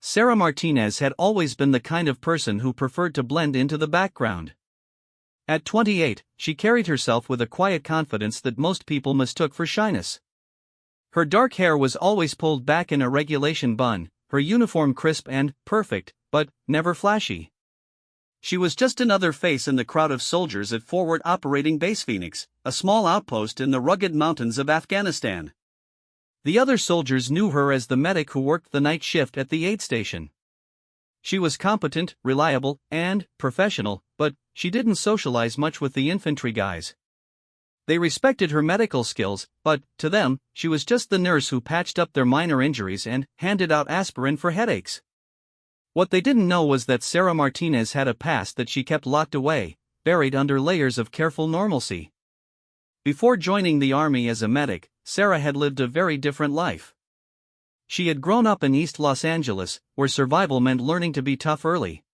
Sarah Martinez had always been the kind of person who preferred to blend into the background. At 28, she carried herself with a quiet confidence that most people mistook for shyness. Her dark hair was always pulled back in a regulation bun, her uniform crisp and perfect, but never flashy. She was just another face in the crowd of soldiers at Forward Operating Base Phoenix, a small outpost in the rugged mountains of Afghanistan. The other soldiers knew her as the medic who worked the night shift at the aid station. She was competent, reliable, and professional, but she didn't socialize much with the infantry guys. They respected her medical skills, but, to them, she was just the nurse who patched up their minor injuries and handed out aspirin for headaches. What they didn't know was that Sarah Martinez had a past that she kept locked away, buried under layers of careful normalcy. Before joining the army as a medic, Sarah had lived a very different life. She had grown up in East Los Angeles, where survival meant learning to be tough early.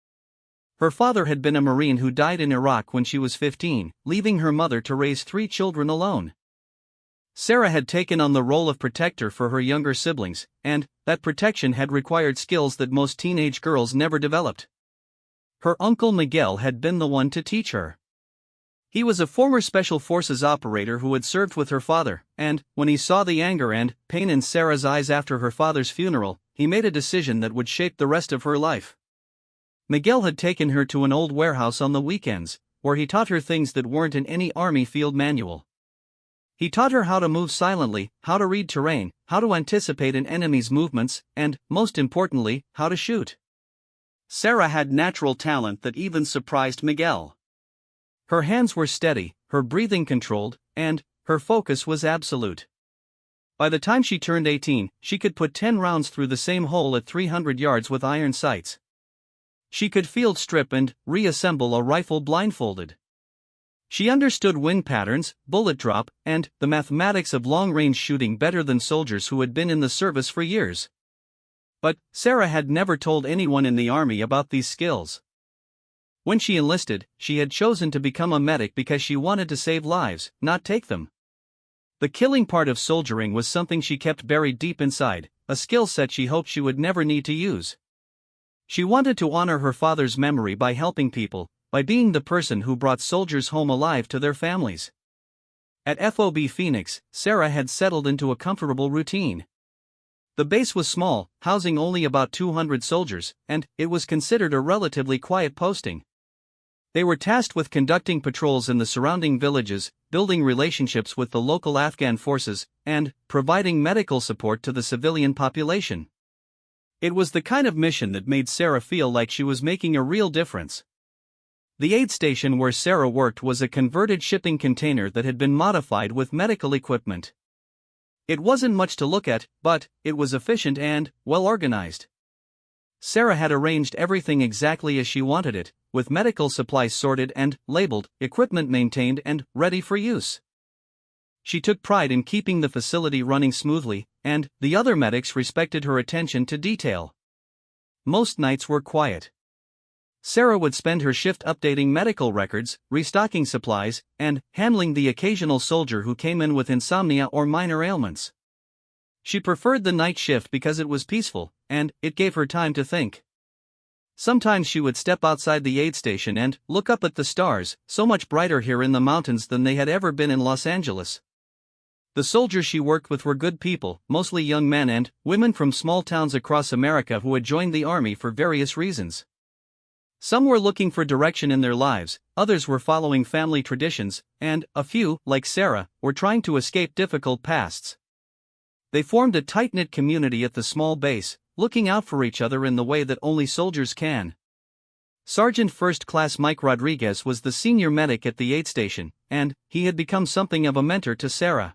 Her father had been a Marine who died in Iraq when she was 15, leaving her mother to raise 3 children alone. Sarah had taken on the role of protector for her younger siblings, and that protection had required skills that most teenage girls never developed. Her uncle Miguel had been the one to teach her. He was a former Special Forces operator who had served with her father, and, when he saw the anger and pain in Sarah's eyes after her father's funeral, he made a decision that would shape the rest of her life. Miguel had taken her to an old warehouse on the weekends, where he taught her things that weren't in any army field manual. He taught her how to move silently, how to read terrain, how to anticipate an enemy's movements, and, most importantly, how to shoot. Sarah had natural talent that even surprised Miguel. Her hands were steady, her breathing controlled, and her focus was absolute. By the time she turned 18, she could put 10 rounds through the same hole at 300 yards with iron sights. She could field strip and reassemble a rifle blindfolded. She understood wind patterns, bullet drop, and the mathematics of long-range shooting better than soldiers who had been in the service for years. But Sarah had never told anyone in the army about these skills. When she enlisted, she had chosen to become a medic because she wanted to save lives, not take them. The killing part of soldiering was something she kept buried deep inside, a skill set she hoped she would never need to use. She wanted to honor her father's memory by helping people, by being the person who brought soldiers home alive to their families. At FOB Phoenix, Sarah had settled into a comfortable routine. The base was small, housing only about 200 soldiers, and it was considered a relatively quiet posting. They were tasked with conducting patrols in the surrounding villages, building relationships with the local Afghan forces, and providing medical support to the civilian population. It was the kind of mission that made Sarah feel like she was making a real difference. The aid station where Sarah worked was a converted shipping container that had been modified with medical equipment. It wasn't much to look at, but it was efficient and well organized. Sarah had arranged everything exactly as she wanted it, with medical supplies sorted and labeled, equipment maintained and ready for use. She took pride in keeping the facility running smoothly, and the other medics respected her attention to detail. Most nights were quiet. Sarah would spend her shift updating medical records, restocking supplies, and handling the occasional soldier who came in with insomnia or minor ailments. She preferred the night shift because it was peaceful, and it gave her time to think. Sometimes she would step outside the aid station and look up at the stars, so much brighter here in the mountains than they had ever been in Los Angeles. The soldiers she worked with were good people, mostly young men and women from small towns across America who had joined the army for various reasons. Some were looking for direction in their lives, others were following family traditions, and a few, like Sarah, were trying to escape difficult pasts. They formed a tight-knit community at the small base, looking out for each other in the way that only soldiers can. Sergeant First Class Mike Rodriguez was the senior medic at the aid station, and he had become something of a mentor to Sarah.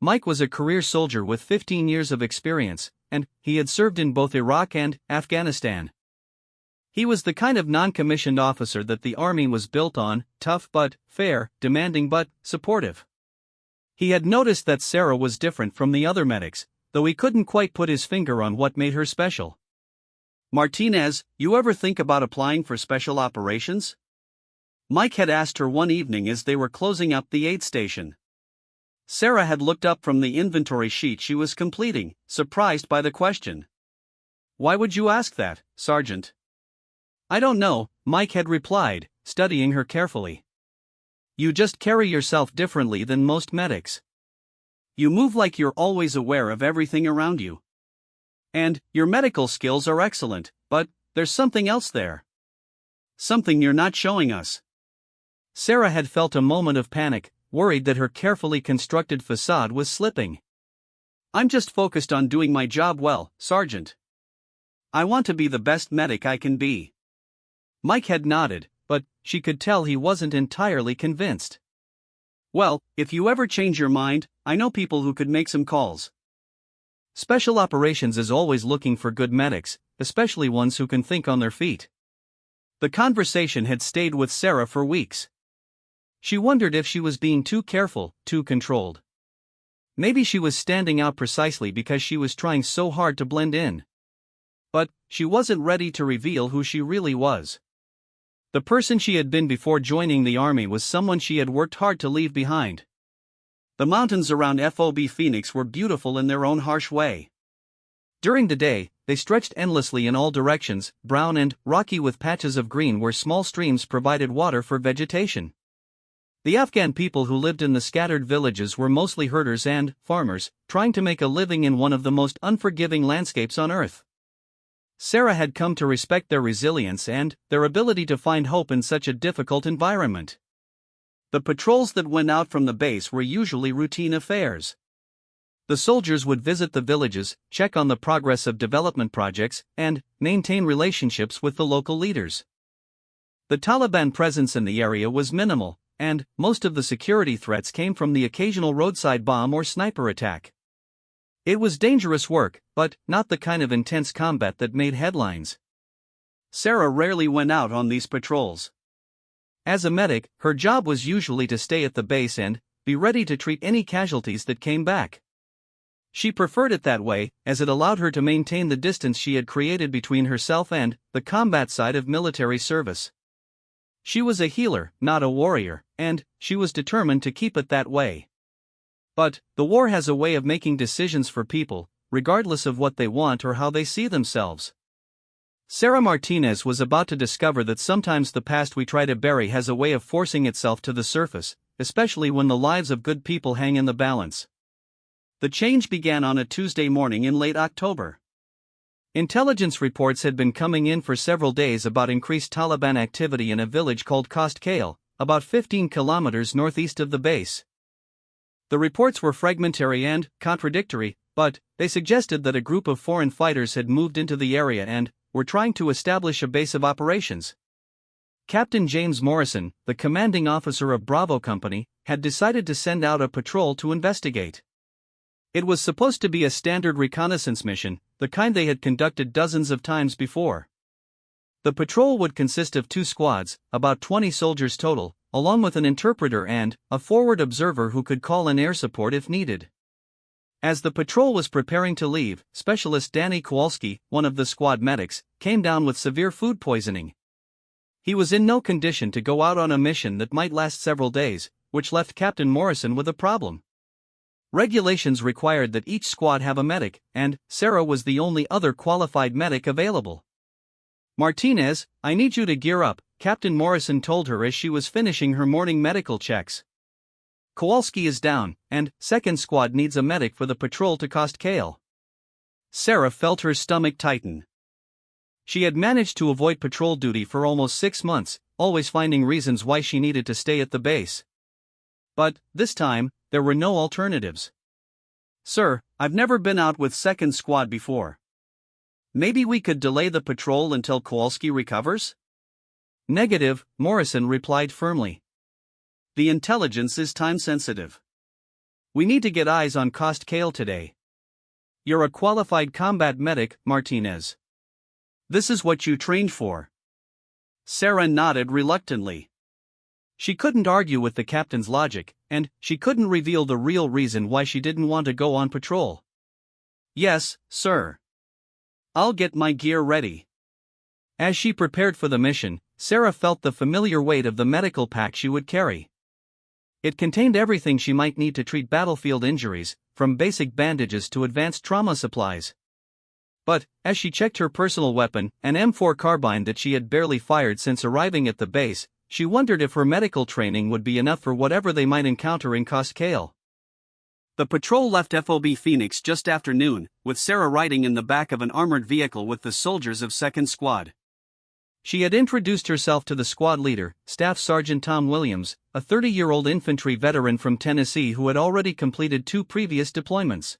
Mike was a career soldier with 15 years of experience, and he had served in both Iraq and Afghanistan. He was the kind of non-commissioned officer that the army was built on, tough but fair, demanding but supportive. He had noticed that Sarah was different from the other medics, though he couldn't quite put his finger on what made her special. "Martinez, you ever think about applying for special operations?" Mike had asked her one evening as they were closing up the aid station. Sarah had looked up from the inventory sheet she was completing, surprised by the question. Why would you ask that, Sergeant? I don't know, Mike had replied, studying her carefully. You just carry yourself differently than most medics. You move like you're always aware of everything around you. And your medical skills are excellent, but there's something else there. Something you're not showing us. Sarah had felt a moment of panic, worried that her carefully constructed facade was slipping. I'm just focused on doing my job well, Sergeant. I want to be the best medic I can be. Mike had nodded, but she could tell he wasn't entirely convinced. Well, if you ever change your mind, I know people who could make some calls. Special Operations is always looking for good medics, especially ones who can think on their feet. The conversation had stayed with Sarah for weeks. She wondered if she was being too careful, too controlled. Maybe she was standing out precisely because she was trying so hard to blend in. But she wasn't ready to reveal who she really was. The person she had been before joining the army was someone she had worked hard to leave behind. The mountains around FOB Phoenix were beautiful in their own harsh way. During the day, they stretched endlessly in all directions, brown and rocky with patches of green where small streams provided water for vegetation. The Afghan people who lived in the scattered villages were mostly herders and farmers, trying to make a living in one of the most unforgiving landscapes on earth. Sarah had come to respect their resilience and their ability to find hope in such a difficult environment. The patrols that went out from the base were usually routine affairs. The soldiers would visit the villages, check on the progress of development projects, and maintain relationships with the local leaders. The Taliban presence in the area was minimal, and most of the security threats came from the occasional roadside bomb or sniper attack. It was dangerous work, but not the kind of intense combat that made headlines. Sarah rarely went out on these patrols. As a medic, her job was usually to stay at the base and be ready to treat any casualties that came back. She preferred it that way, as it allowed her to maintain the distance she had created between herself and the combat side of military service. She was a healer, not a warrior, and she was determined to keep it that way. But the war has a way of making decisions for people, regardless of what they want or how they see themselves. Sarah Martinez was about to discover that sometimes the past we try to bury has a way of forcing itself to the surface, especially when the lives of good people hang in the balance. The change began on a Tuesday morning in late October. Intelligence reports had been coming in for several days about increased Taliban activity in a village called Khost Kale, about 15 kilometers northeast of the base. The reports were fragmentary and contradictory, but they suggested that a group of foreign fighters had moved into the area and were trying to establish a base of operations. Captain James Morrison, the commanding officer of Bravo Company, had decided to send out a patrol to investigate. It was supposed to be a standard reconnaissance mission, the kind they had conducted dozens of times before. The patrol would consist of 2 squads, about 20 soldiers total, along with an interpreter and a forward observer who could call in air support if needed. As the patrol was preparing to leave, Specialist Danny Kowalski, one of the squad medics, came down with severe food poisoning. He was in no condition to go out on a mission that might last several days, which left Captain Morrison with a problem. Regulations required that each squad have a medic, and Sarah was the only other qualified medic available. Martinez, I need you to gear up, Captain Morrison told her as she was finishing her morning medical checks. Kowalski is down, and second squad needs a medic for the patrol to Khost Kale. Sarah felt her stomach tighten. She had managed to avoid patrol duty for almost 6 months, always finding reasons why she needed to stay at the base. But this time, there were no alternatives. Sir, I've never been out with second squad before. Maybe we could delay the patrol until Kowalski recovers? Negative, Morrison replied firmly. The intelligence is time-sensitive. We need to get eyes on Khost Kale today. You're a qualified combat medic, Martinez. This is what you trained for. Sarah nodded reluctantly. She couldn't argue with the captain's logic, and she couldn't reveal the real reason why she didn't want to go on patrol. Yes, sir. I'll get my gear ready. As she prepared for the mission, Sarah felt the familiar weight of the medical pack she would carry. It contained everything she might need to treat battlefield injuries, from basic bandages to advanced trauma supplies. But, as she checked her personal weapon, an M4 carbine that she had barely fired since arriving at the base, she wondered if her medical training would be enough for whatever they might encounter in Costcale. The patrol left FOB Phoenix just after noon, with Sarah riding in the back of an armored vehicle with the soldiers of 2nd Squad. She had introduced herself to the squad leader, Staff Sergeant Tom Williams, a 30-year-old infantry veteran from Tennessee who had already completed 2 previous deployments.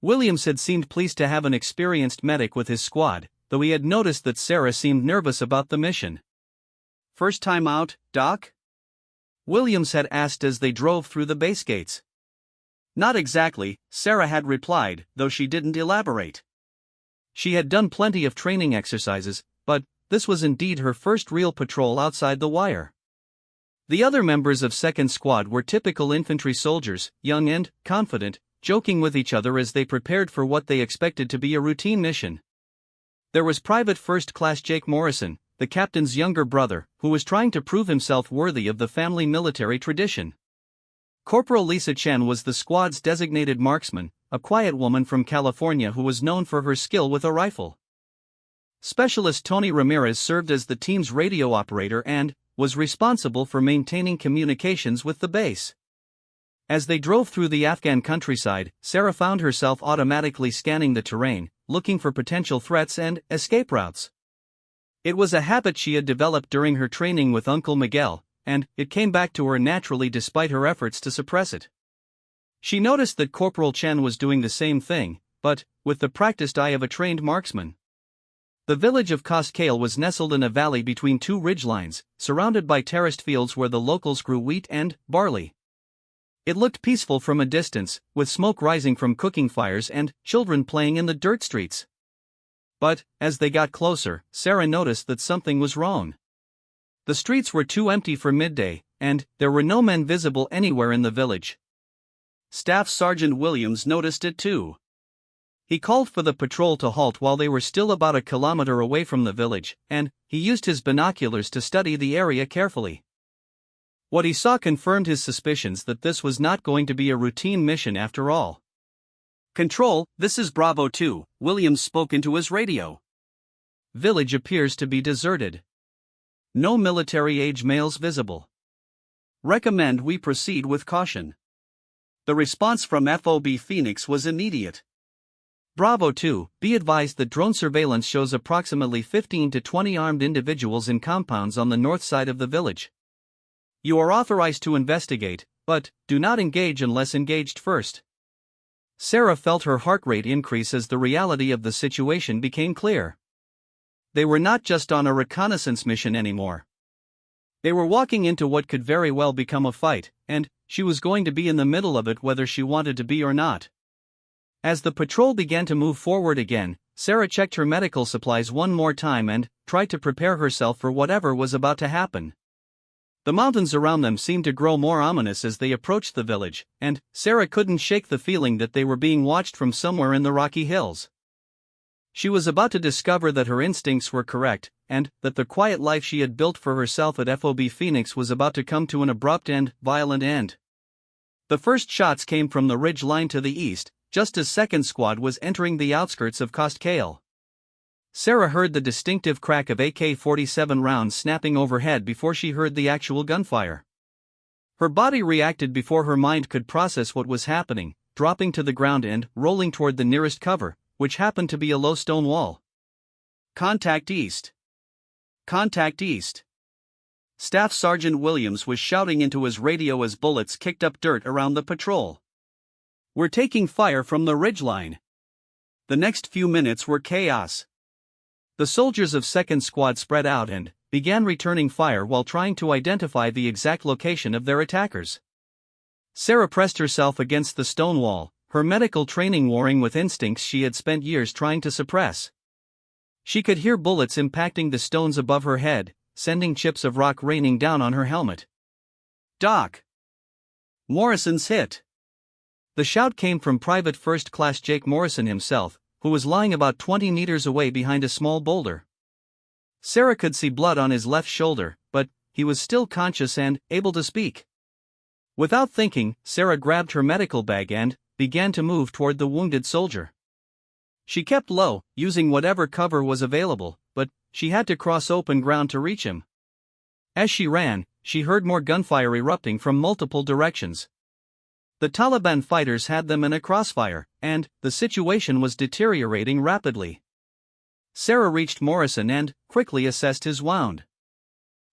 Williams had seemed pleased to have an experienced medic with his squad, though he had noticed that Sarah seemed nervous about the mission. "First time out, Doc?" Williams had asked as they drove through the base gates. "Not exactly," Sarah had replied, though she didn't elaborate. She had done plenty of training exercises, but this was indeed her first real patrol outside the wire. The other members of 2nd Squad were typical infantry soldiers, young and confident, joking with each other as they prepared for what they expected to be a routine mission. There was Private First Class Jake Morrison, the captain's younger brother, who was trying to prove himself worthy of the family military tradition. Corporal Lisa Chen was the squad's designated marksman, a quiet woman from California who was known for her skill with a rifle. Specialist Tony Ramirez served as the team's radio operator and was responsible for maintaining communications with the base. As they drove through the Afghan countryside, Sarah found herself automatically scanning the terrain, looking for potential threats and escape routes. It was a habit she had developed during her training with Uncle Miguel, and it came back to her naturally despite her efforts to suppress it. She noticed that Corporal Chen was doing the same thing, but with the practiced eye of a trained marksman. The village of Costcale was nestled in a valley between 2 ridgelines, surrounded by terraced fields where the locals grew wheat and barley. It looked peaceful from a distance, with smoke rising from cooking fires and children playing in the dirt streets. But, as they got closer, Sarah noticed that something was wrong. The streets were too empty for midday, and there were no men visible anywhere in the village. Staff Sergeant Williams noticed it too. He called for the patrol to halt while they were still about a kilometer away from the village, and he used his binoculars to study the area carefully. What he saw confirmed his suspicions that this was not going to be a routine mission after all. "Control, this is Bravo 2, Williams spoke into his radio. Village appears to be deserted. No military-age males visible. Recommend we proceed with caution." The response from FOB Phoenix was immediate. "Bravo 2, be advised that drone surveillance shows approximately 15 to 20 armed individuals in compounds on the north side of the village. You are authorized to investigate, but do not engage unless engaged first." Sarah felt her heart rate increase as the reality of the situation became clear. They were not just on a reconnaissance mission anymore. They were walking into what could very well become a fight, and she was going to be in the middle of it whether she wanted to be or not. As the patrol began to move forward again, Sarah checked her medical supplies one more time and tried to prepare herself for whatever was about to happen. The mountains around them seemed to grow more ominous as they approached the village, and Sarah couldn't shake the feeling that they were being watched from somewhere in the Rocky Hills. She was about to discover that her instincts were correct, and that the quiet life she had built for herself at FOB Phoenix was about to come to an abrupt and violent end. The first shots came from the ridge line to the east, just as 2nd Squad was entering the outskirts of Costcale. Sarah heard the distinctive crack of AK-47 rounds snapping overhead before she heard the actual gunfire. Her body reacted before her mind could process what was happening, dropping to the ground and rolling toward the nearest cover, which happened to be a low stone wall. "Contact east! Contact east!" Staff Sergeant Williams was shouting into his radio as bullets kicked up dirt around the patrol. "We're taking fire from the ridgeline." The next few minutes were chaos. The soldiers of 2nd Squad spread out and began returning fire while trying to identify the exact location of their attackers. Sarah pressed herself against the stone wall, her medical training warring with instincts she had spent years trying to suppress. She could hear bullets impacting the stones above her head, sending chips of rock raining down on her helmet. "Doc! Morrison's hit!" The shout came from Private First Class Jake Morrison himself, who was lying about 20 meters away behind a small boulder. Sarah could see blood on his left shoulder, but he was still conscious and able to speak. Without thinking, Sarah grabbed her medical bag and began to move toward the wounded soldier. She kept low, using whatever cover was available, but she had to cross open ground to reach him. As she ran, she heard more gunfire erupting from multiple directions. The Taliban fighters had them in a crossfire, and the situation was deteriorating rapidly. Sarah reached Morrison and quickly assessed his wound.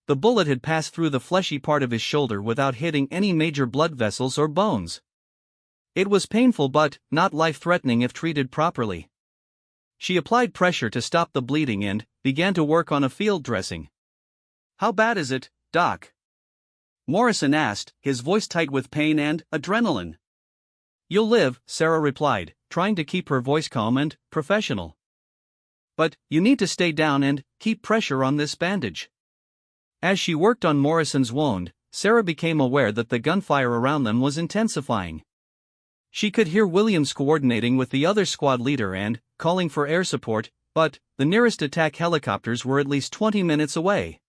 The bullet had passed through the fleshy part of his shoulder without hitting any major blood vessels or bones. It was painful but not life-threatening if treated properly. She applied pressure to stop the bleeding and began to work on a field dressing. "How bad is it, Doc?" Morrison asked, his voice tight with pain and adrenaline. "You'll live," Sarah replied, trying to keep her voice calm and professional. "But you need to stay down and keep pressure on this bandage." As she worked on Morrison's wound, Sarah became aware that the gunfire around them was intensifying. She could hear Williams coordinating with the other squad leader and calling for air support, but the nearest attack helicopters were at least 20 minutes away.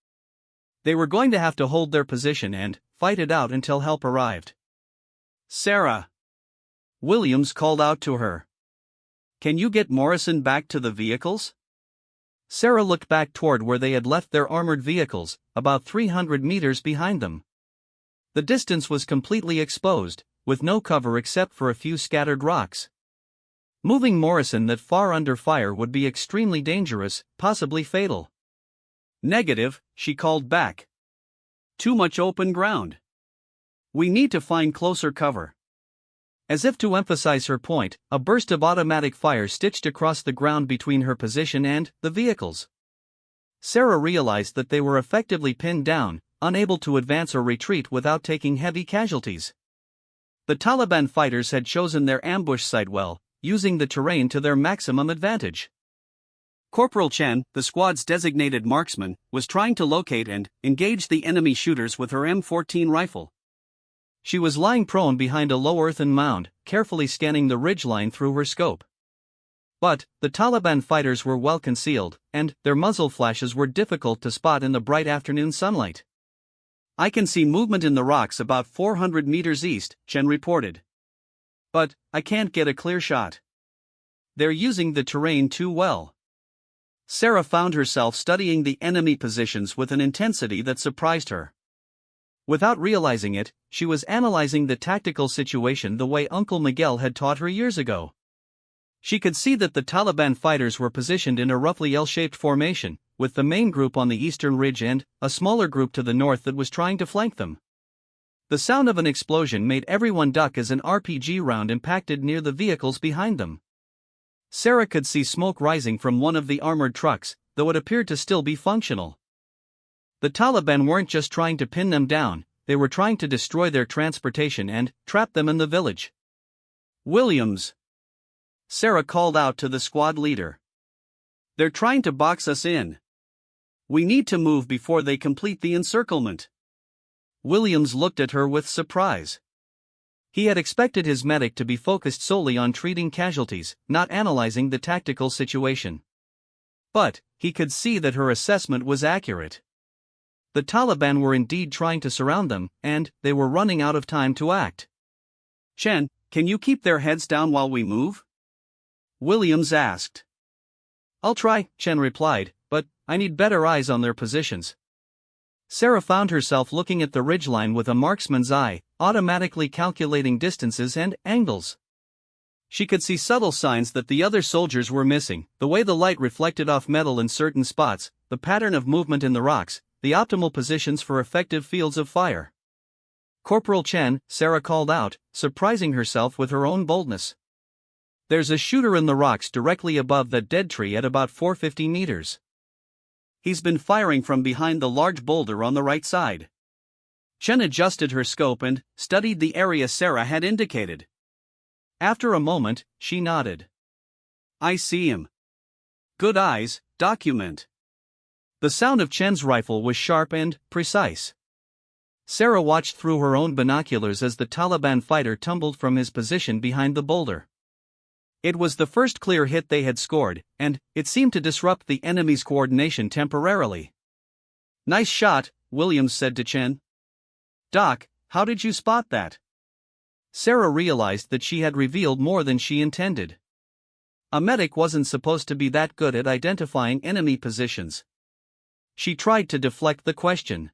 They were going to have to hold their position and fight it out until help arrived. "Sarah!" Williams called out to her. "Can you get Morrison back to the vehicles?" Sarah looked back toward where they had left their armored vehicles, about 300 meters behind them. The distance was completely exposed, with no cover except for a few scattered rocks. Moving Morrison that far under fire would be extremely dangerous, possibly fatal. "Negative," she called back. "Too much open ground. We need to find closer cover." As if to emphasize her point, a burst of automatic fire stitched across the ground between her position and the vehicles. Sarah realized that they were effectively pinned down, unable to advance or retreat without taking heavy casualties. The Taliban fighters had chosen their ambush site well, using the terrain to their maximum advantage. Corporal Chen, the squad's designated marksman, was trying to locate and engage the enemy shooters with her M14 rifle. She was lying prone behind a low earthen mound, carefully scanning the ridgeline through her scope. But the Taliban fighters were well concealed, and their muzzle flashes were difficult to spot in the bright afternoon sunlight. "I can see movement in the rocks about 400 meters east," Chen reported. "But I can't get a clear shot. They're using the terrain too well." Sarah found herself studying the enemy positions with an intensity that surprised her. Without realizing it, she was analyzing the tactical situation the way Uncle Miguel had taught her years ago. She could see that the Taliban fighters were positioned in a roughly L-shaped formation, with the main group on the eastern ridge and a smaller group to the north that was trying to flank them. The sound of an explosion made everyone duck as an RPG round impacted near the vehicles behind them. Sarah could see smoke rising from one of the armored trucks, though it appeared to still be functional. The Taliban weren't just trying to pin them down, they were trying to destroy their transportation and trap them in the village. "Williams!" Sarah called out to the squad leader. "They're trying to box us in. We need to move before they complete the encirclement." Williams looked at her with surprise. He had expected his medic to be focused solely on treating casualties, not analyzing the tactical situation. But he could see that her assessment was accurate. The Taliban were indeed trying to surround them, and they were running out of time to act. "Chen, can you keep their heads down while we move?" Williams asked. "I'll try," Chen replied, "but I need better eyes on their positions." Sarah found herself looking at the ridgeline with a marksman's eye, automatically calculating distances and angles. She could see subtle signs that the other soldiers were missing, the way the light reflected off metal in certain spots, the pattern of movement in the rocks, the optimal positions for effective fields of fire. "Corporal Chen," Sarah called out, surprising herself with her own boldness. "There's a shooter in the rocks directly above that dead tree at about 450 meters. He's been firing from behind the large boulder on the right side." Chen adjusted her scope and studied the area Sarah had indicated. After a moment, she nodded. "I see him. Good eyes, document." The sound of Chen's rifle was sharp and precise. Sarah watched through her own binoculars as the Taliban fighter tumbled from his position behind the boulder. It was the first clear hit they had scored, and it seemed to disrupt the enemy's coordination temporarily. "Nice shot," Williams said to Chen. "Doc, how did you spot that?" Sarah realized that she had revealed more than she intended. A medic wasn't supposed to be that good at identifying enemy positions. She tried to deflect the question.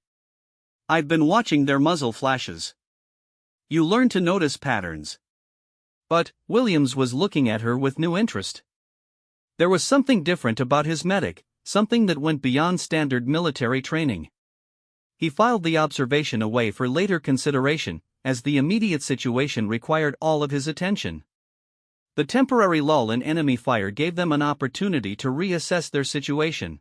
"I've been watching their muzzle flashes. You learn to notice patterns." But Williams was looking at her with new interest. There was something different about his medic, something that went beyond standard military training. He filed the observation away for later consideration, as the immediate situation required all of his attention. The temporary lull in enemy fire gave them an opportunity to reassess their situation.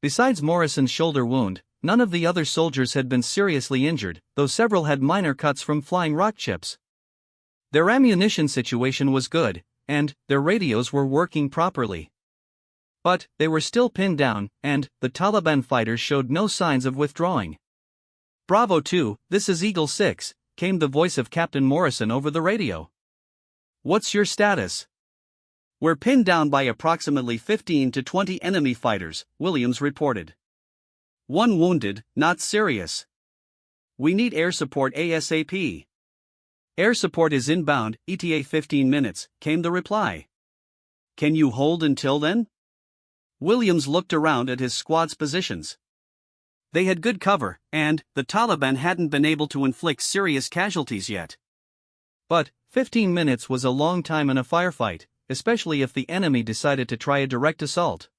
Besides Morrison's shoulder wound, none of the other soldiers had been seriously injured, though several had minor cuts from flying rock chips. Their ammunition situation was good, and their radios were working properly. But they were still pinned down, and the Taliban fighters showed no signs of withdrawing. "Bravo 2, this is Eagle 6, came the voice of Captain Morrison over the radio. "What's your status?" "We're pinned down by approximately 15 to 20 enemy fighters," Williams reported. "One wounded, not serious. We need air support ASAP." "Air support is inbound, ETA 15 minutes, came the reply. "Can you hold until then?" Williams looked around at his squad's positions. They had good cover, and the Taliban hadn't been able to inflict serious casualties yet. But 15 minutes was a long time in a firefight, especially if the enemy decided to try a direct assault.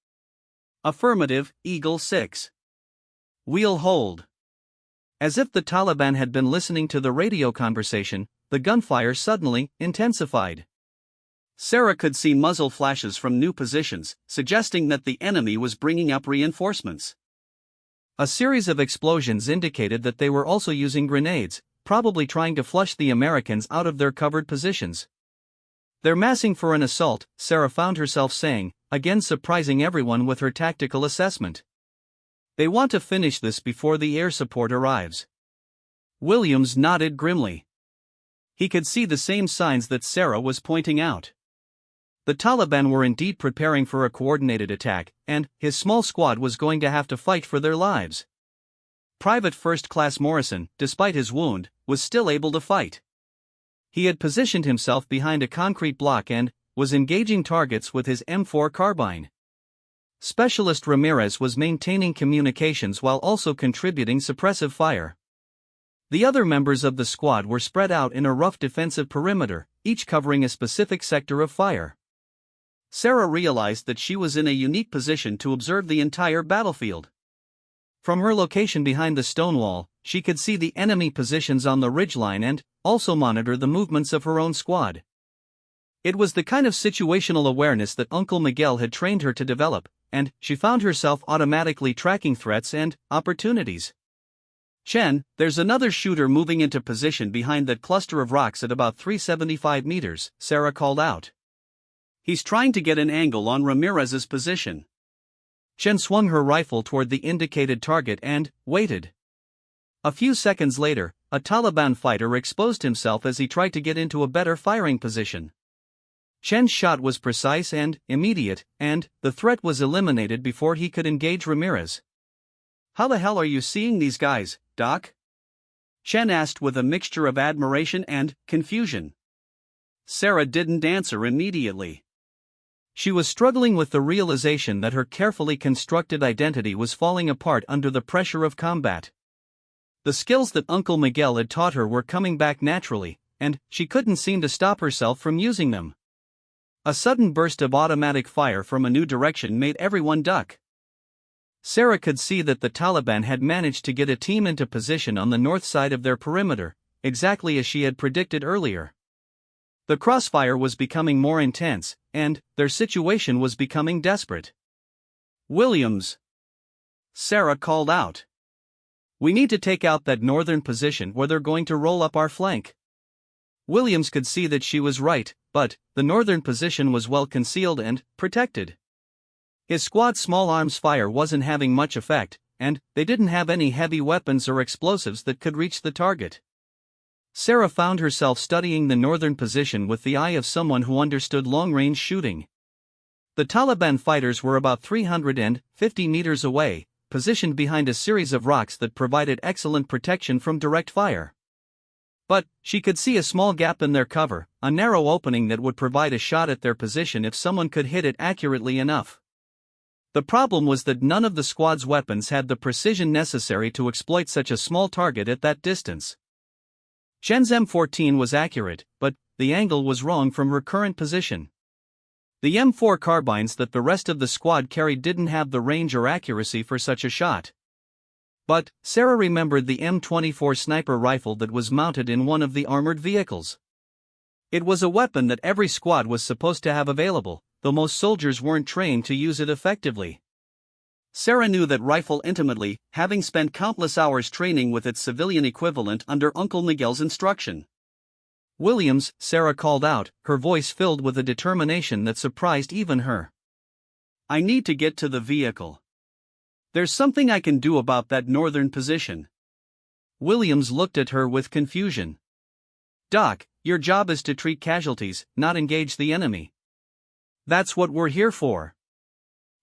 "Affirmative, Eagle 6. We'll hold." As if the Taliban had been listening to the radio conversation, the gunfire suddenly intensified. Sarah could see muzzle flashes from new positions, suggesting that the enemy was bringing up reinforcements. A series of explosions indicated that they were also using grenades, probably trying to flush the Americans out of their covered positions. "They're massing for an assault," Sarah found herself saying, again surprising everyone with her tactical assessment. "They want to finish this before the air support arrives." Williams nodded grimly. He could see the same signs that Sarah was pointing out. The Taliban were indeed preparing for a coordinated attack, and his small squad was going to have to fight for their lives. Private First Class Morrison, despite his wound, was still able to fight. He had positioned himself behind a concrete block and was engaging targets with his M4 carbine. Specialist Ramirez was maintaining communications while also contributing suppressive fire. The other members of the squad were spread out in a rough defensive perimeter, each covering a specific sector of fire. Sarah realized that she was in a unique position to observe the entire battlefield. From her location behind the stone wall, she could see the enemy positions on the ridgeline and also monitor the movements of her own squad. It was the kind of situational awareness that Uncle Miguel had trained her to develop, and she found herself automatically tracking threats and opportunities. "Chen, there's another shooter moving into position behind that cluster of rocks at about 375 meters, Sarah called out. "He's trying to get an angle on Ramirez's position." Chen swung her rifle toward the indicated target and waited. A few seconds later, a Taliban fighter exposed himself as he tried to get into a better firing position. Chen's shot was precise and immediate, and the threat was eliminated before he could engage Ramirez. "How the hell are you seeing these guys, Doc?" Chen asked with a mixture of admiration and confusion. Sarah didn't answer immediately. She was struggling with the realization that her carefully constructed identity was falling apart under the pressure of combat. The skills that Uncle Miguel had taught her were coming back naturally, and she couldn't seem to stop herself from using them. A sudden burst of automatic fire from a new direction made everyone duck. Sarah could see that the Taliban had managed to get a team into position on the north side of their perimeter, exactly as she had predicted earlier. The crossfire was becoming more intense, and their situation was becoming desperate. "Williams!" Sarah called out. "We need to take out that northern position where they're going to roll up our flank." Williams could see that she was right, but the northern position was well concealed and protected. His squad's small arms fire wasn't having much effect, and they didn't have any heavy weapons or explosives that could reach the target. Sarah found herself studying the northern position with the eye of someone who understood long-range shooting. The Taliban fighters were about 350 meters away, positioned behind a series of rocks that provided excellent protection from direct fire. But she could see a small gap in their cover, a narrow opening that would provide a shot at their position if someone could hit it accurately enough. The problem was that none of the squad's weapons had the precision necessary to exploit such a small target at that distance. Chen's M14 was accurate, but the angle was wrong from her current position. The M4 carbines that the rest of the squad carried didn't have the range or accuracy for such a shot. But Sarah remembered the M24 sniper rifle that was mounted in one of the armored vehicles. It was a weapon that every squad was supposed to have available, though most soldiers weren't trained to use it effectively. Sarah knew that rifle intimately, having spent countless hours training with its civilian equivalent under Uncle Miguel's instruction. "Williams," Sarah called out, her voice filled with a determination that surprised even her. "I need to get to the vehicle. There's something I can do about that northern position." Williams looked at her with confusion. "Doc, your job is to treat casualties, not engage the enemy." "That's what we're here for."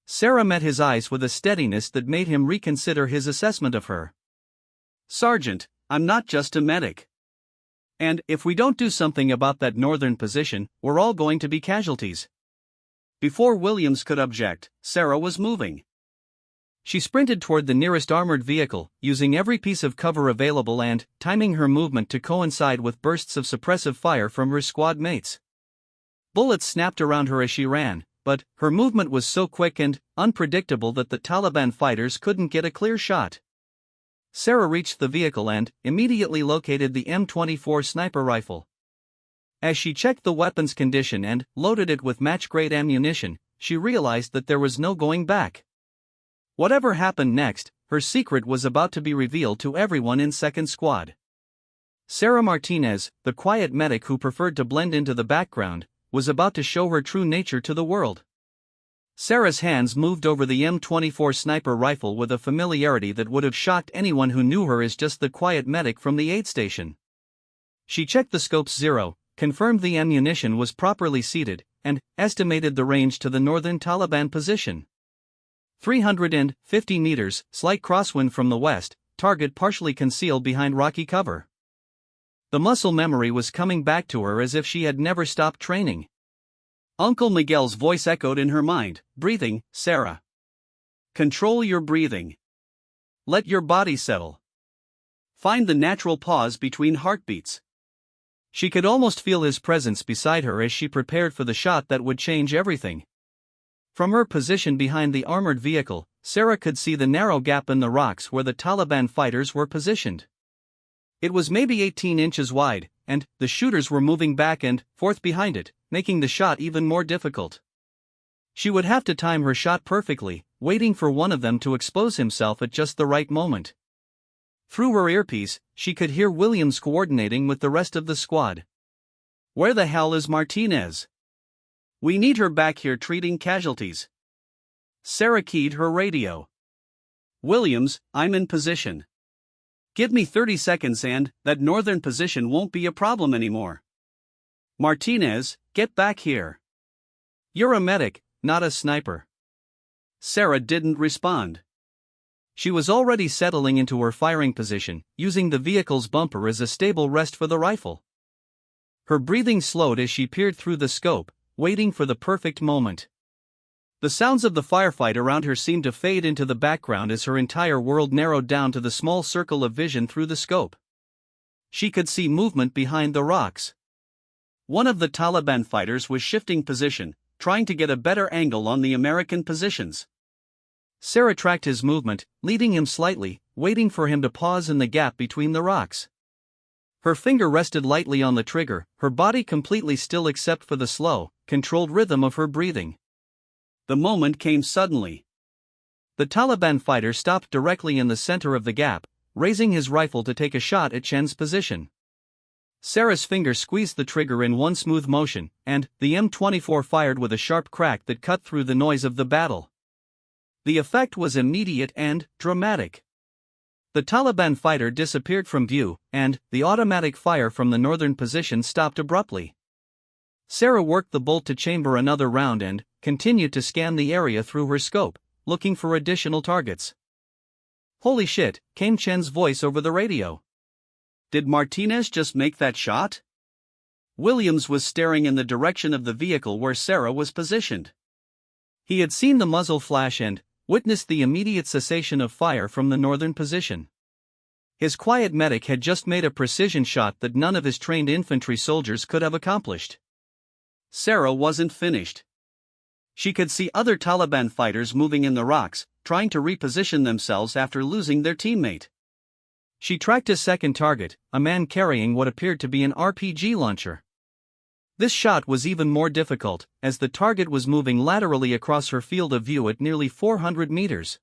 Sarah met his eyes with a steadiness that made him reconsider his assessment of her. "Sergeant, I'm not just a medic. And if we don't do something about that northern position, we're all going to be casualties." Before Williams could object, Sarah was moving. She sprinted toward the nearest armored vehicle, using every piece of cover available and timing her movement to coincide with bursts of suppressive fire from her squad mates. Bullets snapped around her as she ran, but her movement was so quick and unpredictable that the Taliban fighters couldn't get a clear shot. Sarah reached the vehicle and immediately located the M24 sniper rifle. As she checked the weapon's condition and loaded it with match-grade ammunition, she realized that there was no going back. Whatever happened next, her secret was about to be revealed to everyone in Second Squad. Sarah Martinez, the quiet medic who preferred to blend into the background, was about to show her true nature to the world. Sarah's hands moved over the M24 sniper rifle with a familiarity that would have shocked anyone who knew her as just the quiet medic from the aid station. She checked the scope's zero, confirmed the ammunition was properly seated, and estimated the range to the northern Taliban position. 350 meters, slight crosswind from the west, target partially concealed behind rocky cover. The muscle memory was coming back to her as if she had never stopped training. Uncle Miguel's voice echoed in her mind, "Breathing, Sarah. Control your breathing. Let your body settle. Find the natural pause between heartbeats." She could almost feel his presence beside her as she prepared for the shot that would change everything. From her position behind the armored vehicle, Sarah could see the narrow gap in the rocks where the Taliban fighters were positioned. It was maybe 18 inches wide, and the shooters were moving back and forth behind it, making the shot even more difficult. She would have to time her shot perfectly, waiting for one of them to expose himself at just the right moment. Through her earpiece, she could hear Williams coordinating with the rest of the squad. "Where the hell is Martinez? We need her back here treating casualties." Sarah keyed her radio. "Williams, I'm in position. Give me 30 seconds and that northern position won't be a problem anymore. Martinez, get back here. You're a medic, not a sniper." Sarah didn't respond. She was already settling into her firing position, using the vehicle's bumper as a stable rest for the rifle. Her breathing slowed as she peered through the scope, waiting for the perfect moment. The sounds of the firefight around her seemed to fade into the background as her entire world narrowed down to the small circle of vision through the scope. She could see movement behind the rocks. One of the Taliban fighters was shifting position, trying to get a better angle on the American positions. Sarah tracked his movement, leading him slightly, waiting for him to pause in the gap between the rocks. Her finger rested lightly on the trigger, her body completely still except for the slow, controlled rhythm of her breathing. The moment came suddenly. The Taliban fighter stopped directly in the center of the gap, raising his rifle to take a shot at Chen's position. Sarah's finger squeezed the trigger in one smooth motion, and the M24 fired with a sharp crack that cut through the noise of the battle. The effect was immediate and dramatic. The Taliban fighter disappeared from view, and the automatic fire from the northern position stopped abruptly. Sarah worked the bolt to chamber another round and continued to scan the area through her scope, looking for additional targets. "Holy shit," came Chen's voice over the radio. Did Martinez just make that shot? Williams was staring in the direction of the vehicle where Sarah was positioned. He had seen the muzzle flash and witnessed the immediate cessation of fire from the northern position. His quiet medic had just made a precision shot that none of his trained infantry soldiers could have accomplished. Sarah wasn't finished. She could see other Taliban fighters moving in the rocks, trying to reposition themselves after losing their teammate. She tracked his second target, a man carrying what appeared to be an RPG launcher. This shot was even more difficult, as the target was moving laterally across her field of view at nearly 400 meters.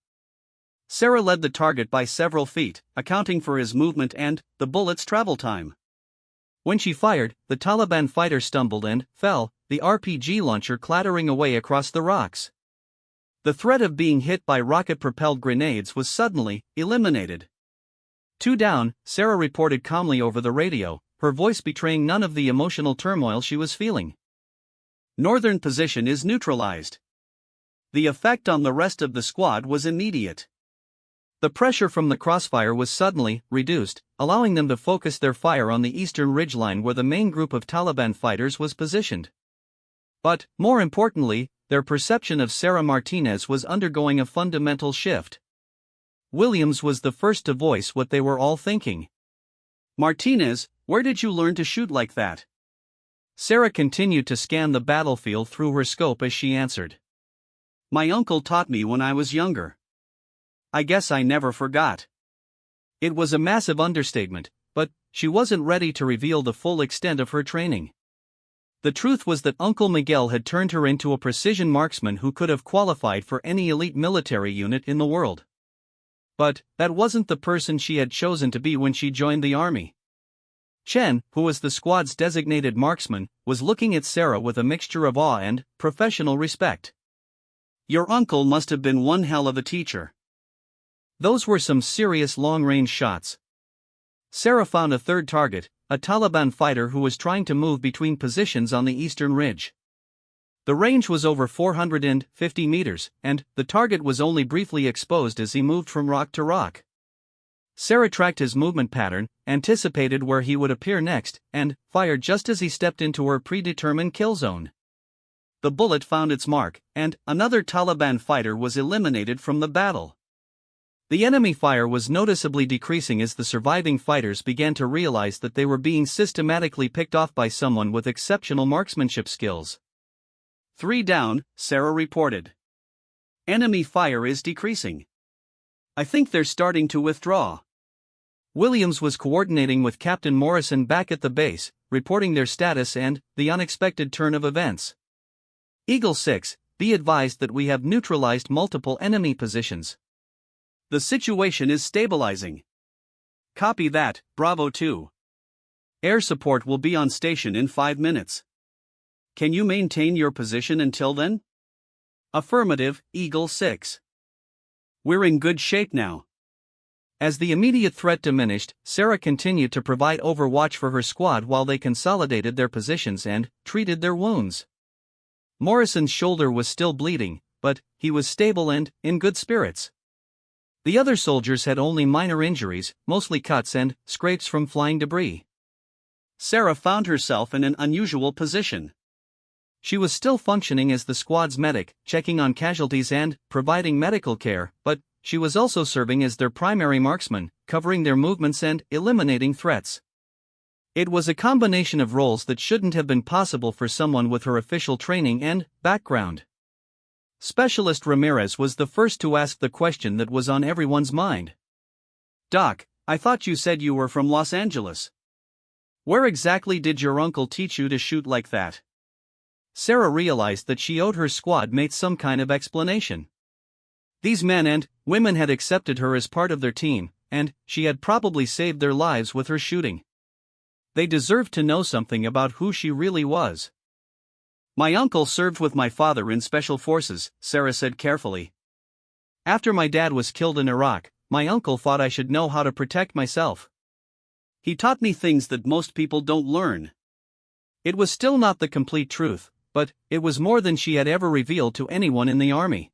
Sarah led the target by several feet, accounting for his movement and the bullet's travel time. When she fired, the Taliban fighter stumbled and fell, the RPG launcher clattering away across the rocks. The threat of being hit by rocket-propelled grenades was suddenly eliminated. 2 down, Sarah reported calmly over the radio, her voice betraying none of the emotional turmoil she was feeling. Northern position is neutralized. The effect on the rest of the squad was immediate. The pressure from the crossfire was suddenly reduced, allowing them to focus their fire on the eastern ridgeline where the main group of Taliban fighters was positioned. But, more importantly, their perception of Sarah Martinez was undergoing a fundamental shift. Williams was the first to voice what they were all thinking. "Martinez, where did you learn to shoot like that?" Sarah continued to scan the battlefield through her scope as she answered. "My uncle taught me when I was younger. I guess I never forgot." It was a massive understatement, but she wasn't ready to reveal the full extent of her training. The truth was that Uncle Miguel had turned her into a precision marksman who could have qualified for any elite military unit in the world. But that wasn't the person she had chosen to be when she joined the army. Chen, who was the squad's designated marksman, was looking at Sarah with a mixture of awe and professional respect. "Your uncle must have been one hell of a teacher." Those were some serious long-range shots. Sarah found a third target, a Taliban fighter who was trying to move between positions on the eastern ridge. The range was over 450 meters, and the target was only briefly exposed as he moved from rock to rock. Sarah tracked his movement pattern, anticipated where he would appear next, and fired just as he stepped into her predetermined kill zone. The bullet found its mark, and another Taliban fighter was eliminated from the battle. The enemy fire was noticeably decreasing as the surviving fighters began to realize that they were being systematically picked off by someone with exceptional marksmanship skills. 3 down, Sarah reported. "Enemy fire is decreasing. I think they're starting to withdraw." Williams was coordinating with Captain Morrison back at the base, reporting their status and the unexpected turn of events. "Eagle 6, be advised that we have neutralized multiple enemy positions. The situation is stabilizing." "Copy that, Bravo 2. Air support will be on station in 5 minutes. Can you maintain your position until then?" "Affirmative, Eagle 6. We're in good shape now." As the immediate threat diminished, Sarah continued to provide overwatch for her squad while they consolidated their positions and treated their wounds. Morrison's shoulder was still bleeding, but he was stable and in good spirits. The other soldiers had only minor injuries, mostly cuts and scrapes from flying debris. Sarah found herself in an unusual position. She was still functioning as the squad's medic, checking on casualties and providing medical care, but she was also serving as their primary marksman, covering their movements and eliminating threats. It was a combination of roles that shouldn't have been possible for someone with her official training and background. Specialist Ramirez was the first to ask the question that was on everyone's mind. "Doc, I thought you said you were from Los Angeles. Where exactly did your uncle teach you to shoot like that?" Sarah realized that she owed her squad mates some kind of explanation. These men and women had accepted her as part of their team, and she had probably saved their lives with her shooting. They deserved to know something about who she really was. "My uncle served with my father in special forces," Sarah said carefully. "After my dad was killed in Iraq, my uncle thought I should know how to protect myself. He taught me things that most people don't learn." It was still not the complete truth, but it was more than she had ever revealed to anyone in the army.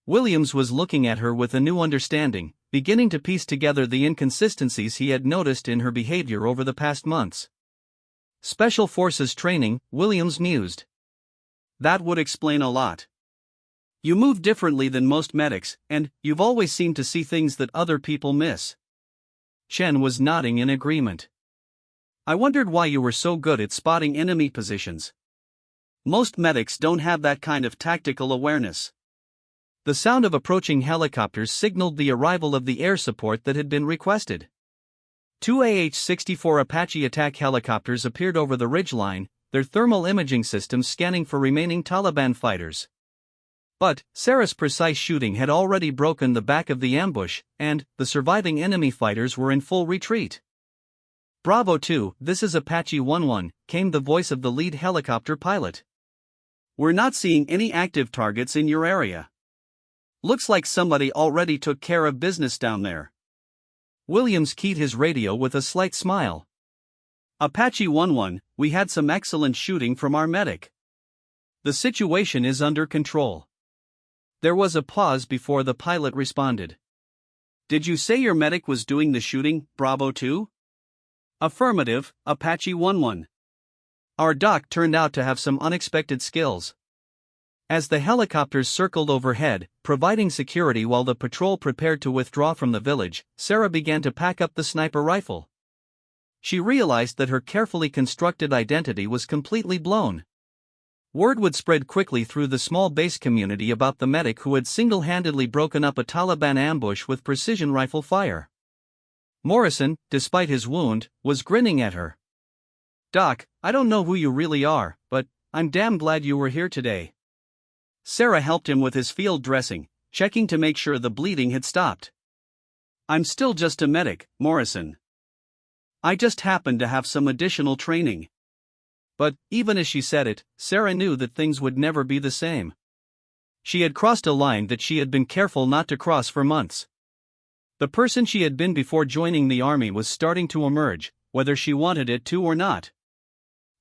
Williams was looking at her with a new understanding, beginning to piece together the inconsistencies he had noticed in her behavior over the past months. Special Forces training, Williams mused. That would explain a lot. You move differently than most medics, and you've always seemed to see things that other people miss. Chen was nodding in agreement. I wondered why you were so good at spotting enemy positions. Most medics don't have that kind of tactical awareness. The sound of approaching helicopters signaled the arrival of the air support that had been requested. Two AH-64 Apache attack helicopters appeared over the ridgeline, their thermal imaging systems scanning for remaining Taliban fighters. But Sarah's precise shooting had already broken the back of the ambush, and the surviving enemy fighters were in full retreat. Bravo 2, this is Apache 11, came the voice of the lead helicopter pilot. We're not seeing any active targets in your area. Looks like somebody already took care of business down there. Williams keyed his radio with a slight smile. Apache 11, we had some excellent shooting from our medic. The situation is under control. There was a pause before the pilot responded. Did you say your medic was doing the shooting, Bravo 2? Affirmative, Apache 11. Our doc turned out to have some unexpected skills. As the helicopters circled overhead, providing security while the patrol prepared to withdraw from the village, Sarah began to pack up the sniper rifle. She realized that her carefully constructed identity was completely blown. Word would spread quickly through the small base community about the medic who had single-handedly broken up a Taliban ambush with precision rifle fire. Morrison, despite his wound, was grinning at her. Doc, I don't know who you really are, but I'm damn glad you were here today. Sarah helped him with his field dressing, checking to make sure the bleeding had stopped. I'm still just a medic, Morrison. I just happened to have some additional training. But, even as she said it, Sarah knew that things would never be the same. She had crossed a line that she had been careful not to cross for months. The person she had been before joining the army was starting to emerge, whether she wanted it to or not.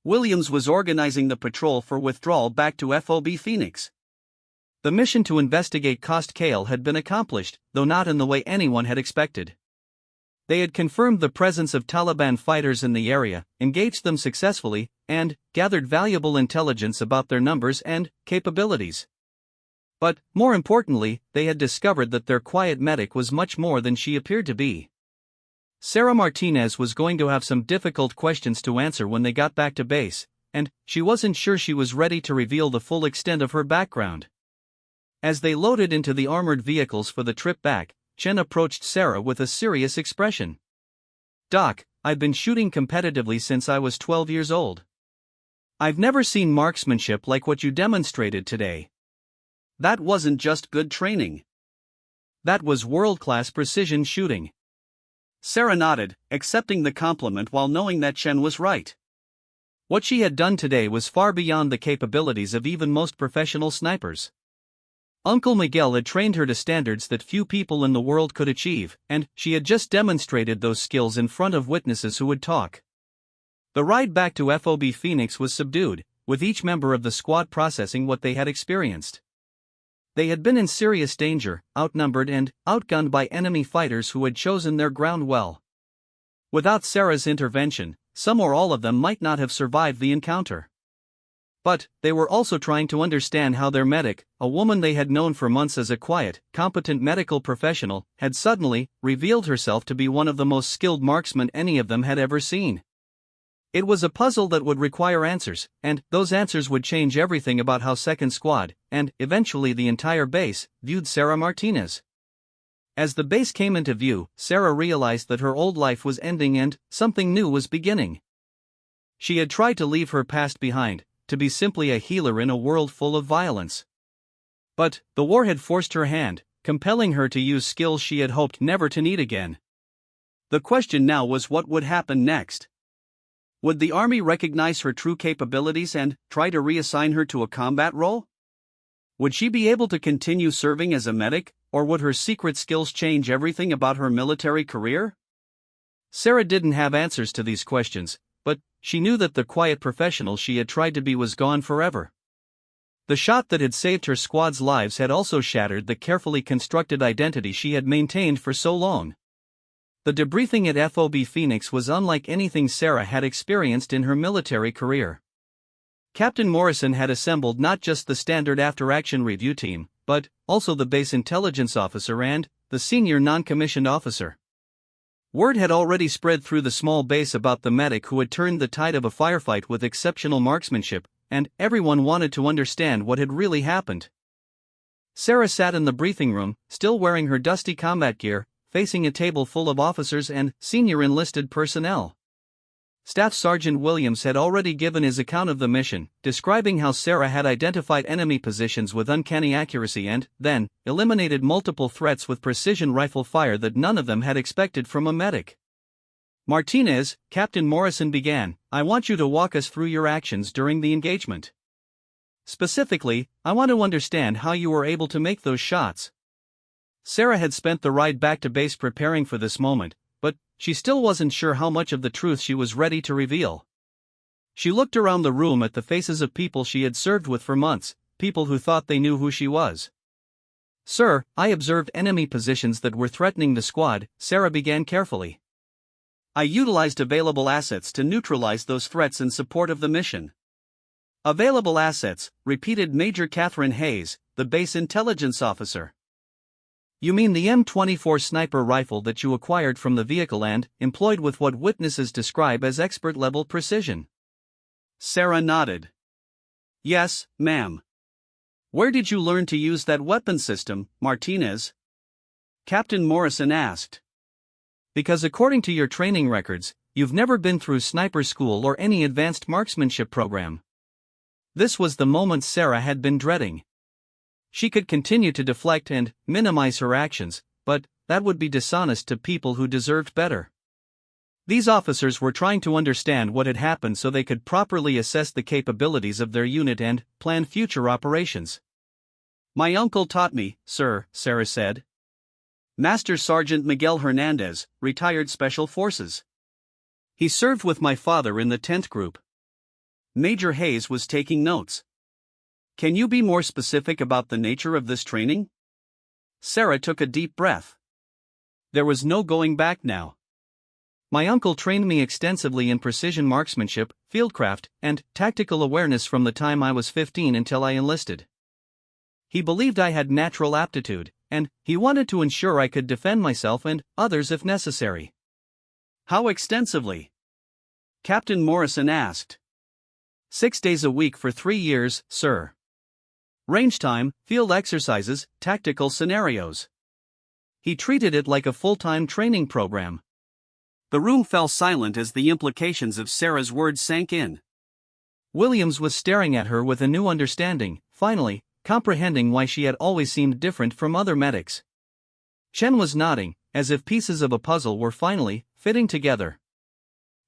Williams was organizing the patrol for withdrawal back to FOB Phoenix. The mission to investigate Coast Kale had been accomplished, though not in the way anyone had expected. They had confirmed the presence of Taliban fighters in the area, engaged them successfully, and gathered valuable intelligence about their numbers and capabilities. But, more importantly, they had discovered that their quiet medic was much more than she appeared to be. Sarah Martinez was going to have some difficult questions to answer when they got back to base, and she wasn't sure she was ready to reveal the full extent of her background. As they loaded into the armored vehicles for the trip back, Chen approached Sarah with a serious expression. Doc, I've been shooting competitively since I was 12 years old. I've never seen marksmanship like what you demonstrated today. That wasn't just good training. That was world-class precision shooting. Sarah nodded, accepting the compliment while knowing that Chen was right. What she had done today was far beyond the capabilities of even most professional snipers. Uncle Miguel had trained her to standards that few people in the world could achieve, and she had just demonstrated those skills in front of witnesses who would talk. The ride back to FOB Phoenix was subdued, with each member of the squad processing what they had experienced. They had been in serious danger, outnumbered and outgunned by enemy fighters who had chosen their ground well. Without Sarah's intervention, some or all of them might not have survived the encounter. But they were also trying to understand how their medic, a woman they had known for months as a quiet, competent medical professional, had suddenly revealed herself to be one of the most skilled marksmen any of them had ever seen. It was a puzzle that would require answers, and those answers would change everything about how 2nd Squad, and eventually the entire base, viewed Sarah Martinez. As the base came into view, Sarah realized that her old life was ending and something new was beginning. She had tried to leave her past behind, to be simply a healer in a world full of violence. But the war had forced her hand, compelling her to use skills she had hoped never to need again. The question now was what would happen next. Would the army recognize her true capabilities and try to reassign her to a combat role? Would she be able to continue serving as a medic, or would her secret skills change everything about her military career? Sarah didn't have answers to these questions, but she knew that the quiet professional she had tried to be was gone forever. The shot that had saved her squad's lives had also shattered the carefully constructed identity she had maintained for so long. The debriefing at FOB Phoenix was unlike anything Sarah had experienced in her military career. Captain Morrison had assembled not just the standard after-action review team, but also the base intelligence officer and the senior non-commissioned officer. Word had already spread through the small base about the medic who had turned the tide of a firefight with exceptional marksmanship, and everyone wanted to understand what had really happened. Sarah sat in the briefing room, still wearing her dusty combat gear, facing a table full of officers and senior enlisted personnel. Staff Sergeant Williams had already given his account of the mission, describing how Sarah had identified enemy positions with uncanny accuracy and, then, eliminated multiple threats with precision rifle fire that none of them had expected from a medic. "Martinez," Captain Morrison began, "I want you to walk us through your actions during the engagement. Specifically, I want to understand how you were able to make those shots." Sarah had spent the ride back to base preparing for this moment, but she still wasn't sure how much of the truth she was ready to reveal. She looked around the room at the faces of people she had served with for months, people who thought they knew who she was. "Sir, I observed enemy positions that were threatening the squad," Sarah began carefully. "I utilized available assets to neutralize those threats in support of the mission." "Available assets," repeated Major Catherine Hayes, the base intelligence officer. "You mean the M24 sniper rifle that you acquired from the vehicle and employed with what witnesses describe as expert-level precision?" Sarah nodded. "Yes, ma'am." "Where did you learn to use that weapon system, Martinez?" Captain Morrison asked. "Because according to your training records, you've never been through sniper school or any advanced marksmanship program." This was the moment Sarah had been dreading. She could continue to deflect and minimize her actions, but that would be dishonest to people who deserved better. These officers were trying to understand what had happened so they could properly assess the capabilities of their unit and plan future operations. "My uncle taught me, sir," Sarah said. "Master Sergeant Miguel Hernandez, retired Special Forces. He served with my father in the 10th Group." Major Hayes was taking notes. "Can you be more specific about the nature of this training?" Sarah took a deep breath. There was no going back now. "My uncle trained me extensively in precision marksmanship, fieldcraft, and tactical awareness from the time I was 15 until I enlisted. He believed I had natural aptitude, and he wanted to ensure I could defend myself and others if necessary." "How extensively?" Captain Morrison asked. 6 days a week for 3 years, sir. Range time, field exercises, tactical scenarios. He treated it like a full-time training program. The room fell silent as the implications of Sarah's words sank in. Williams was staring at her with a new understanding, finally, comprehending why she had always seemed different from other medics. Chen was nodding, as if pieces of a puzzle were finally fitting together.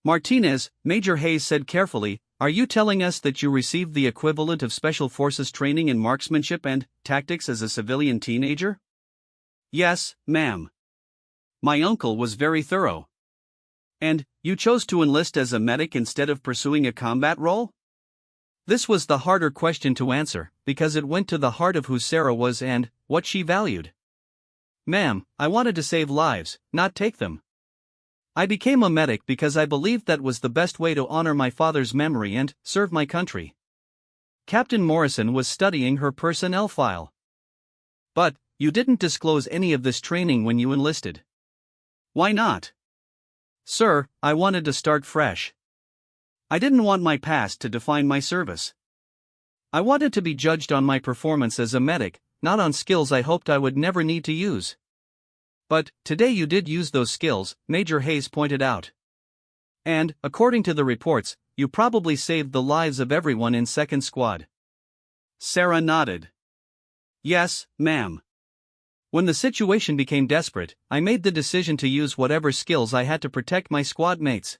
"Martinez," Major Hayes said carefully, "are you telling us that you received the equivalent of Special Forces training in marksmanship and tactics as a civilian teenager?" "Yes, ma'am. My uncle was very thorough." "And you chose to enlist as a medic instead of pursuing a combat role?" This was the harder question to answer, because it went to the heart of who Sarah was and what she valued. "Ma'am, I wanted to save lives, not take them. I became a medic because I believed that was the best way to honor my father's memory and serve my country." Captain Morrison was studying her personnel file. "But you didn't disclose any of this training when you enlisted." "Why not?" "Sir, I wanted to start fresh. I didn't want my past to define my service. I wanted to be judged on my performance as a medic, not on skills I hoped I would never need to use." "But today you did use those skills," Major Hayes pointed out. "And, according to the reports, you probably saved the lives of everyone in 2nd Squad." Sarah nodded. "Yes, ma'am. When the situation became desperate, I made the decision to use whatever skills I had to protect my squad mates."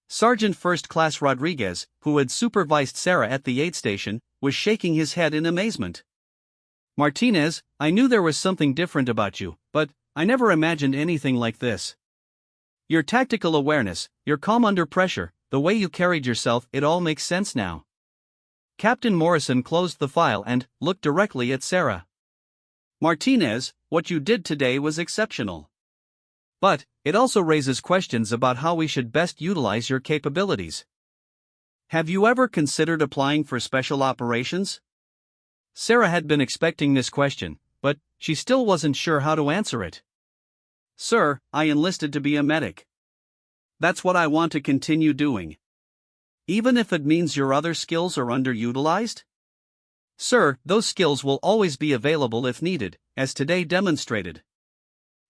Sergeant First Class Rodriguez, who had supervised Sarah at the aid station, was shaking his head in amazement. "Martinez, I knew there was something different about you, but I never imagined anything like this. Your tactical awareness, your calm under pressure, the way you carried yourself, it all makes sense now." Captain Morrison closed the file and looked directly at Sarah. Martinez, what you did today was exceptional. But it also raises questions about how we should best utilize your capabilities. Have you ever considered applying for special operations? Sarah had been expecting this question, but she still wasn't sure how to answer it. Sir, I enlisted to be a medic. That's what I want to continue doing. Even if it means your other skills are underutilized? Sir, those skills will always be available if needed, as today demonstrated.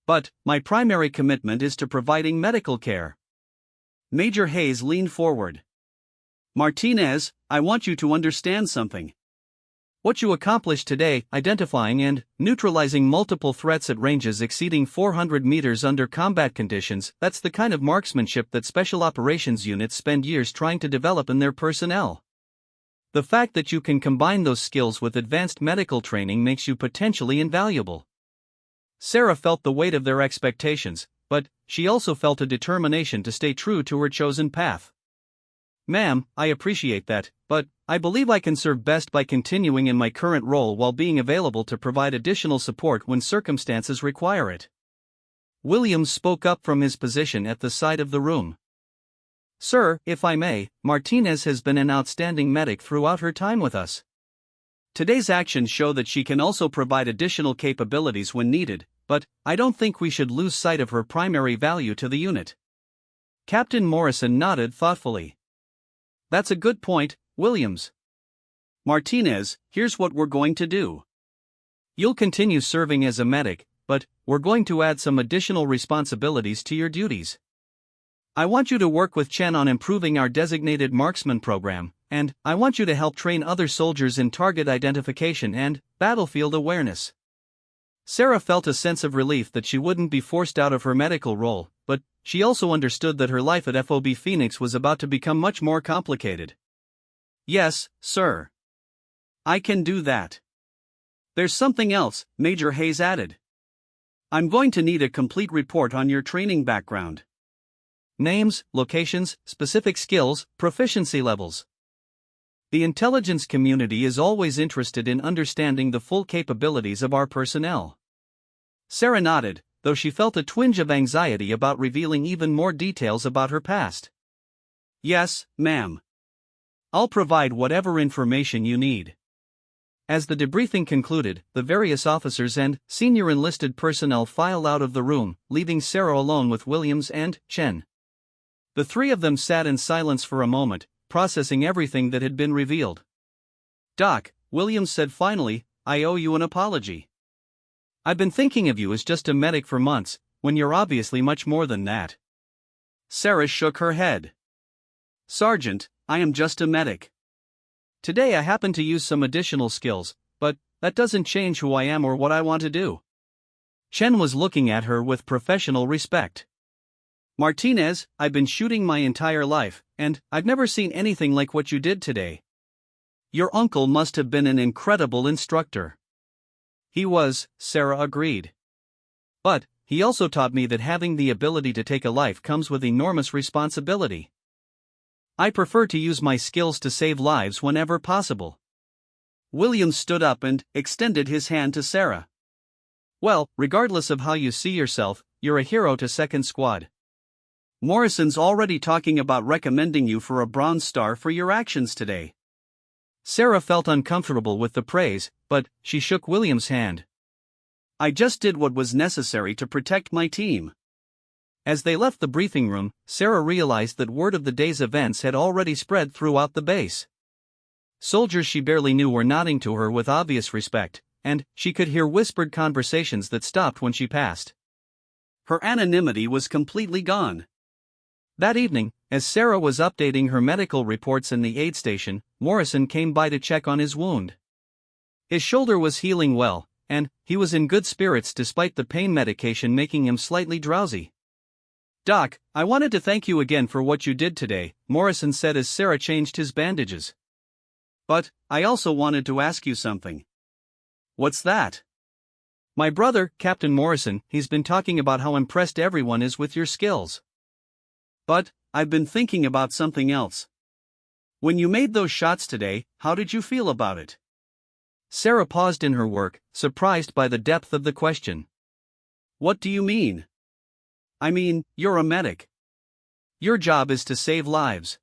But my primary commitment is to providing medical care. Major Hayes leaned forward. Martinez, I want you to understand something. What you accomplished today, identifying and neutralizing multiple threats at ranges exceeding 400 meters under combat conditions, that's the kind of marksmanship that special operations units spend years trying to develop in their personnel. The fact that you can combine those skills with advanced medical training makes you potentially invaluable. Sarah felt the weight of their expectations, but she also felt a determination to stay true to her chosen path. Ma'am, I appreciate that, but I believe I can serve best by continuing in my current role while being available to provide additional support when circumstances require it. Williams spoke up from his position at the side of the room. Sir, if I may, Martinez has been an outstanding medic throughout her time with us. Today's actions show that she can also provide additional capabilities when needed, but I don't think we should lose sight of her primary value to the unit. Captain Morrison nodded thoughtfully. That's a good point, Williams. Martinez, here's what we're going to do. You'll continue serving as a medic, but we're going to add some additional responsibilities to your duties. I want you to work with Chen on improving our designated marksman program, and I want you to help train other soldiers in target identification and battlefield awareness. Sarah felt a sense of relief that she wouldn't be forced out of her medical role, but she also understood that her life at FOB Phoenix was about to become much more complicated. Yes, sir. I can do that. There's something else, Major Hayes added. I'm going to need a complete report on your training background. Names, locations, specific skills, proficiency levels. The intelligence community is always interested in understanding the full capabilities of our personnel. Sarah nodded, though she felt a twinge of anxiety about revealing even more details about her past. Yes, ma'am. I'll provide whatever information you need. As the debriefing concluded, the various officers and senior enlisted personnel filed out of the room, leaving Sarah alone with Williams and Chen. The three of them sat in silence for a moment, processing everything that had been revealed. Doc, Williams said finally, I owe you an apology. I've been thinking of you as just a medic for months, when you're obviously much more than that. Sarah shook her head. Sergeant, I am just a medic. Today I happen to use some additional skills, but that doesn't change who I am or what I want to do. Chen was looking at her with professional respect. Martinez, I've been shooting my entire life, and I've never seen anything like what you did today. Your uncle must have been an incredible instructor. He was, Sarah agreed. But he also taught me that having the ability to take a life comes with enormous responsibility. I prefer to use my skills to save lives whenever possible. Williams stood up and extended his hand to Sarah. Well, regardless of how you see yourself, you're a hero to Second Squad. Morrison's already talking about recommending you for a Bronze Star for your actions today. Sarah felt uncomfortable with the praise, but she shook Williams' hand. I just did what was necessary to protect my team. As they left the briefing room, Sarah realized that word of the day's events had already spread throughout the base. Soldiers she barely knew were nodding to her with obvious respect, and she could hear whispered conversations that stopped when she passed. Her anonymity was completely gone. That evening, as Sarah was updating her medical reports in the aid station, Morrison came by to check on his wound. His shoulder was healing well, and he was in good spirits despite the pain medication making him slightly drowsy. Doc, I wanted to thank you again for what you did today, Morrison said as Sarah changed his bandages. But I also wanted to ask you something. What's that? My brother, Captain Morrison, he's been talking about how impressed everyone is with your skills. But I've been thinking about something else. When you made those shots today, how did you feel about it? Sarah paused in her work, surprised by the depth of the question. What do you mean? I mean, you're a medic. Your job is to save lives.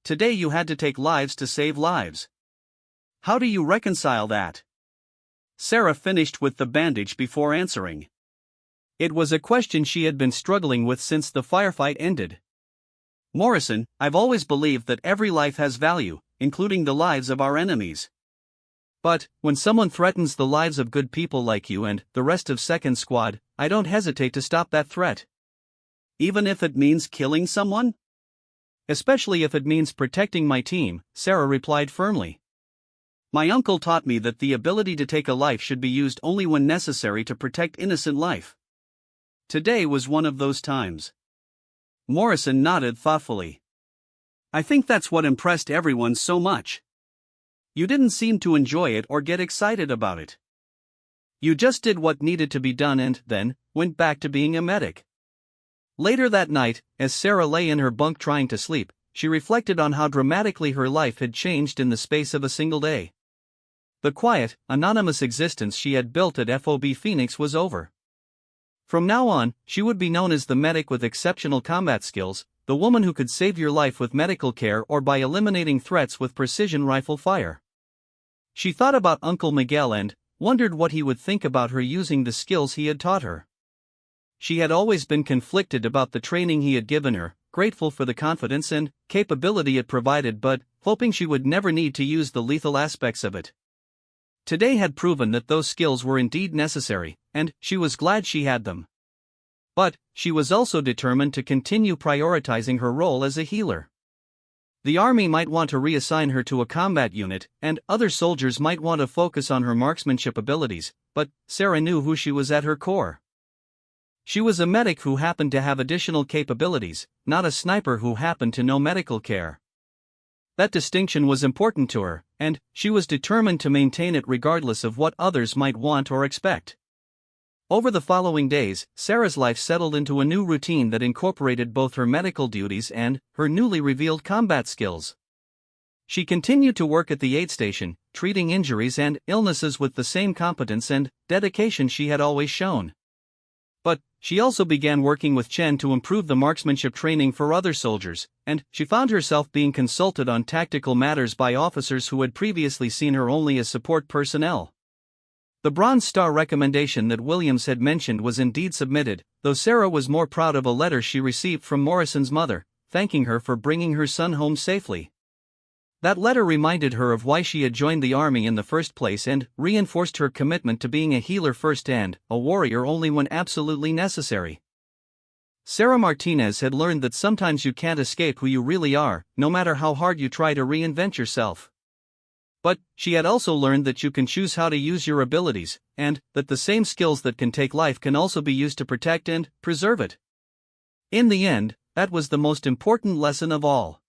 Today you had to take lives to save lives. How do you reconcile that? Sarah finished with the bandage before answering. It was a question she had been struggling with since the firefight ended. Morrison, I've always believed that every life has value, including the lives of our enemies. But, when someone threatens the lives of good people like you and the rest of Second Squad, I don't hesitate to stop that threat. Even if it means killing someone? Especially if it means protecting my team, Sarah replied firmly. My uncle taught me that the ability to take a life should be used only when necessary to protect innocent life. Today was one of those times. Morrison nodded thoughtfully. I think that's what impressed everyone so much. You didn't seem to enjoy it or get excited about it. You just did what needed to be done and, then, went back to being a medic. Later that night, as Sarah lay in her bunk trying to sleep, she reflected on how dramatically her life had changed in the space of a single day. The quiet, anonymous existence she had built at FOB Phoenix was over. From now on, she would be known as the medic with exceptional combat skills, the woman who could save your life with medical care or by eliminating threats with precision rifle fire. She thought about Uncle Miguel and wondered what he would think about her using the skills he had taught her. She had always been conflicted about the training he had given her, grateful for the confidence and capability it provided but hoping she would never need to use the lethal aspects of it. Today had proven that those skills were indeed necessary, and she was glad she had them. But she was also determined to continue prioritizing her role as a healer. The army might want to reassign her to a combat unit, and other soldiers might want to focus on her marksmanship abilities, but Sarah knew who she was at her core. She was a medic who happened to have additional capabilities, not a sniper who happened to know medical care. That distinction was important to her, and she was determined to maintain it regardless of what others might want or expect. Over the following days, Sarah's life settled into a new routine that incorporated both her medical duties and her newly revealed combat skills. She continued to work at the aid station, treating injuries and illnesses with the same competence and dedication she had always shown. But she also began working with Chen to improve the marksmanship training for other soldiers, and she found herself being consulted on tactical matters by officers who had previously seen her only as support personnel. The Bronze Star recommendation that Williams had mentioned was indeed submitted, though Sarah was more proud of a letter she received from Morrison's mother, thanking her for bringing her son home safely. That letter reminded her of why she had joined the army in the first place and reinforced her commitment to being a healer first and a warrior only when absolutely necessary. Sarah Martinez had learned that sometimes you can't escape who you really are, no matter how hard you try to reinvent yourself. But she had also learned that you can choose how to use your abilities, and that the same skills that can take life can also be used to protect and preserve it. In the end, that was the most important lesson of all.